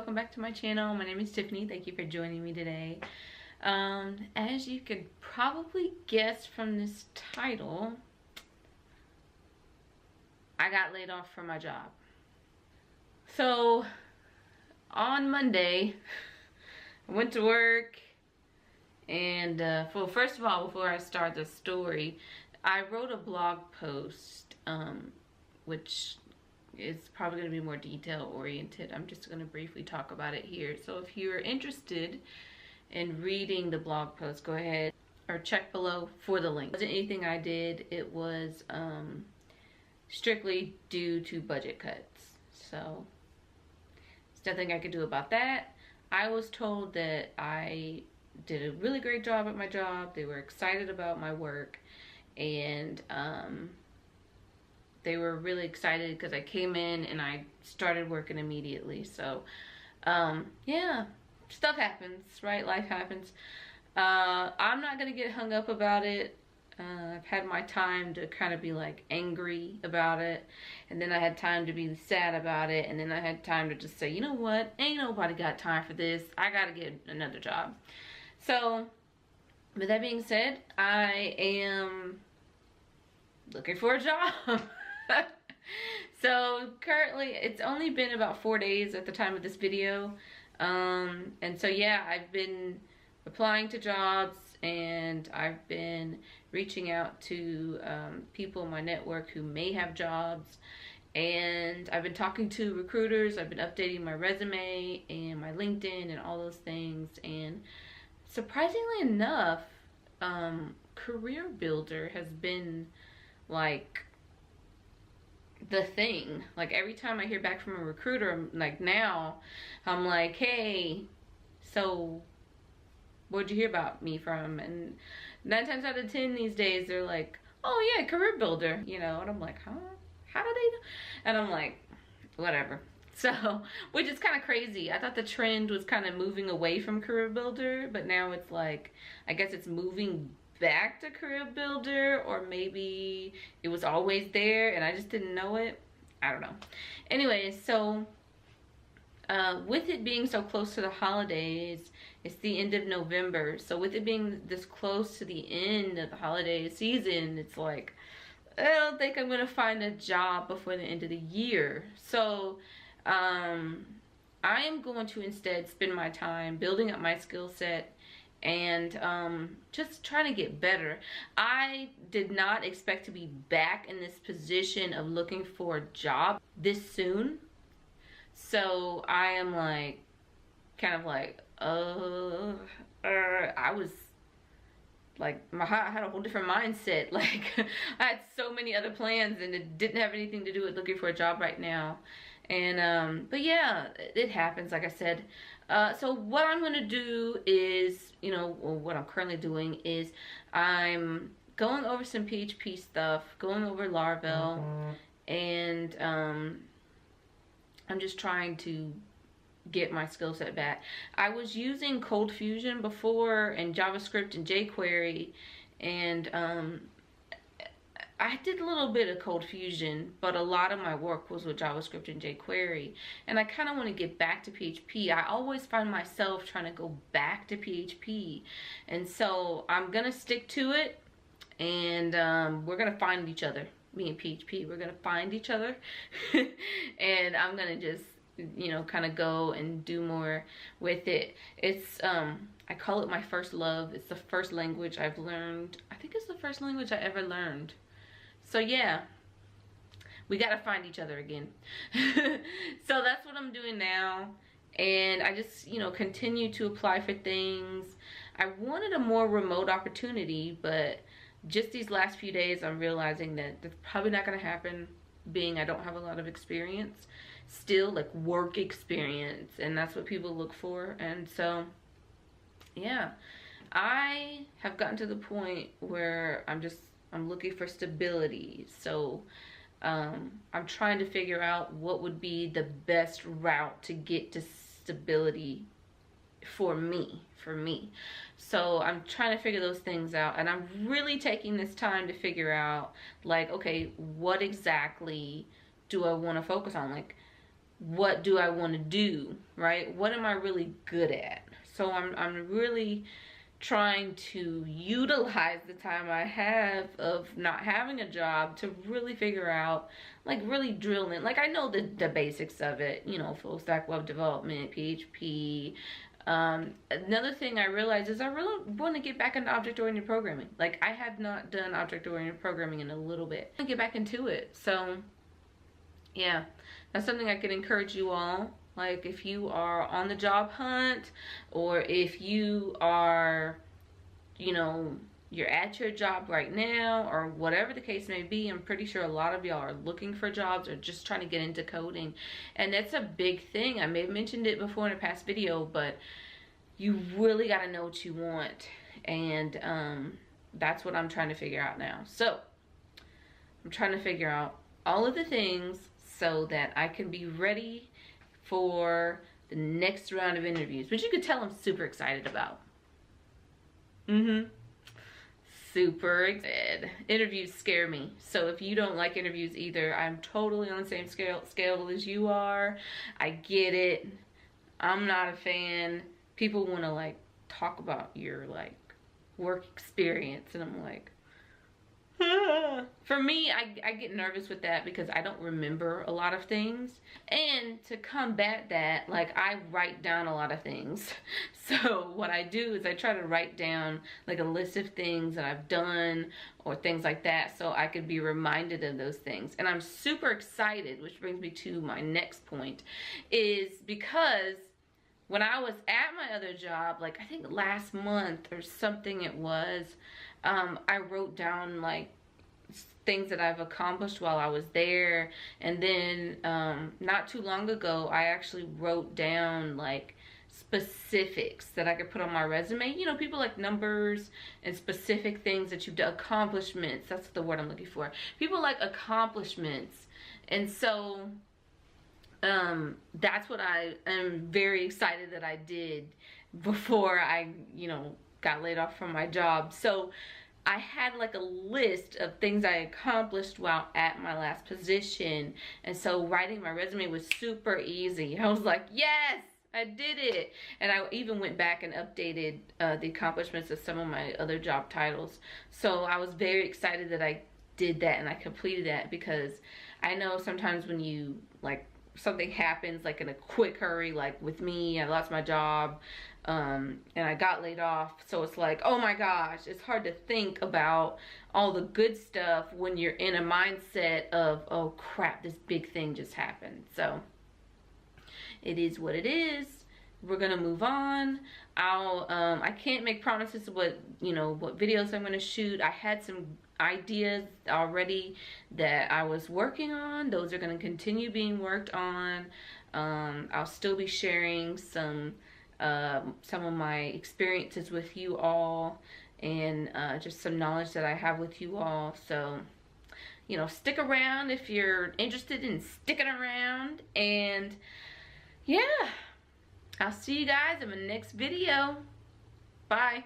welcome back to my channel. My name is Tiffany. Thank you for joining me today. As you could probably guess from this title, I got laid off from my job. So on Monday, I went to work and well, first of all, before I start the story, I wrote a blog post which is probably going to be more detail oriented. I'm just going to briefly talk about it here. So if you're interested in reading the blog post, go ahead or check below for the link. It wasn't anything I did. It was strictly due to budget cuts. So there's nothing I could do about that. I was told that I did a really great job at my job. They were excited about my work, and they were really excited because I came in and I started working immediately. So yeah, stuff happens, right? Life happens. I'm not gonna get hung up about it. I've had my time to kind of be like angry about it, and then I had time to be sad about it, and then I had time to just say, you know what, ain't nobody got time for this. I gotta get another job. So with that being said, I am looking for a job. So currently it's only been about 4 days at the time of this video, and so yeah, I've been applying to jobs and I've been reaching out to people in my network who may have jobs, and I've been talking to recruiters. I've been updating my resume and my LinkedIn and all those things, and surprisingly enough, Career Builder has been like the thing. Like every time I hear back from a recruiter, I'm like, hey, so where'd you hear about me from? And 9 times out of 10 these days they're like, oh yeah, Career Builder, you know. And I'm like, huh, how do they know? And I'm like, whatever. So, which is kind of crazy. I thought the trend was kind of moving away from Career Builder, but now it's like, I guess it's moving back to Career Builder, or maybe it was always there and I just didn't know it. I don't know. Anyway, so with it being so close to the holidays, it's the end of November. So with it being this close to the end of the holiday season, it's like, I don't think I'm gonna find a job before the end of the year. So I am going to instead spend my time building up my skill set and just trying to get better. I did not expect to be back in this position of looking for a job this soon. So I am like, kind of like, I was like, I had a whole different mindset. Like I had so many other plans and it didn't have anything to do with looking for a job right now. And but yeah, it happens, like I said. So what I'm gonna do is, you know, what I'm currently doing is I'm going over some PHP stuff, going over Laravel, and I'm just trying to get my skill set back. I was using Cold Fusion before and JavaScript and jQuery, and I did a little bit of Cold Fusion, but a lot of my work was with JavaScript and jQuery, and I kind of want to get back to PHP. I always find myself trying to go back to PHP, and so I'm gonna stick to it, and we're gonna find each other. Me and PHP, we're gonna find each other, and I'm gonna just, you know, kind of go and do more with it. It's I call it my first love. It's the first language I've learned. I think it's the first language I ever learned. So yeah, we gotta find each other again. So that's what I'm doing now, and I just, you know, continue to apply for things. I wanted a more remote opportunity, but just these last few days I'm realizing that that's probably not gonna happen, being I don't have a lot of experience still, like work experience, and that's what people look for. And so yeah, I have gotten to the point where I'm looking for stability. So I'm trying to figure out what would be the best route to get to stability for me. So I'm trying to figure those things out, and I'm really taking this time to figure out, like, okay, what exactly do I want to focus on? Like, what do I want to do, right? What am I really good at? So I'm really trying to utilize the time I have of not having a job to really figure out, like really drill in. Like I know the basics of it, you know, full stack web development, PHP. Another thing I realized is I really want to get back into object-oriented programming. Like I have not done object-oriented programming in a little bit. I want to get back into it. So yeah, that's something I could encourage you all. Like if you are on the job hunt, or if you are, you know, you're at your job right now, or whatever the case may be, I'm pretty sure a lot of y'all are looking for jobs or just trying to get into coding. And that's a big thing. I may have mentioned it before in a past video, but you really got to know what you want. And that's what I'm trying to figure out now. So I'm trying to figure out all of the things so that I can be ready for the next round of interviews, which you could tell I'm super excited about. Super excited. Interviews scare me. So if you don't like interviews either, I'm totally on the same scale as you are. I get it. I'm not a fan. People want to like talk about your like work experience, and I'm like, for me, I get nervous with that because I don't remember a lot of things. And to combat that, like I write down a lot of things. So what I do is I try to write down like a list of things that I've done or things like that, so I could be reminded of those things. And I'm super excited, which brings me to my next point, is because when I was at my other job, like I think last month or something it was, I wrote down like things that I've accomplished while I was there. And then not too long ago, I actually wrote down like specifics that I could put on my resume. You know, people like numbers and specific things that you've done, accomplishments. That's the word I'm looking for. People like accomplishments. And so that's what I am very excited that I did before I, you know, got laid off from my job. So I had like a list of things I accomplished while at my last position. And so writing my resume was super easy. I was like, yes, I did it. And I even went back and updated the accomplishments of some of my other job titles. So I was very excited that I did that and I completed that, because I know sometimes when you like something happens like in a quick hurry, like with me, I lost my job and I got laid off, so it's like, oh my gosh, it's hard to think about all the good stuff when you're in a mindset of, oh crap, this big thing just happened. So it is what it is. We're gonna move on. I can't make promises of what, you know, what videos I'm gonna shoot. I had some ideas already that I was working on. Those are gonna continue being worked on. I'll still be sharing some of my experiences with you all, and just some knowledge that I have with you all. So, you know, stick around if you're interested in sticking around. And yeah, I'll see you guys in my next video. Bye.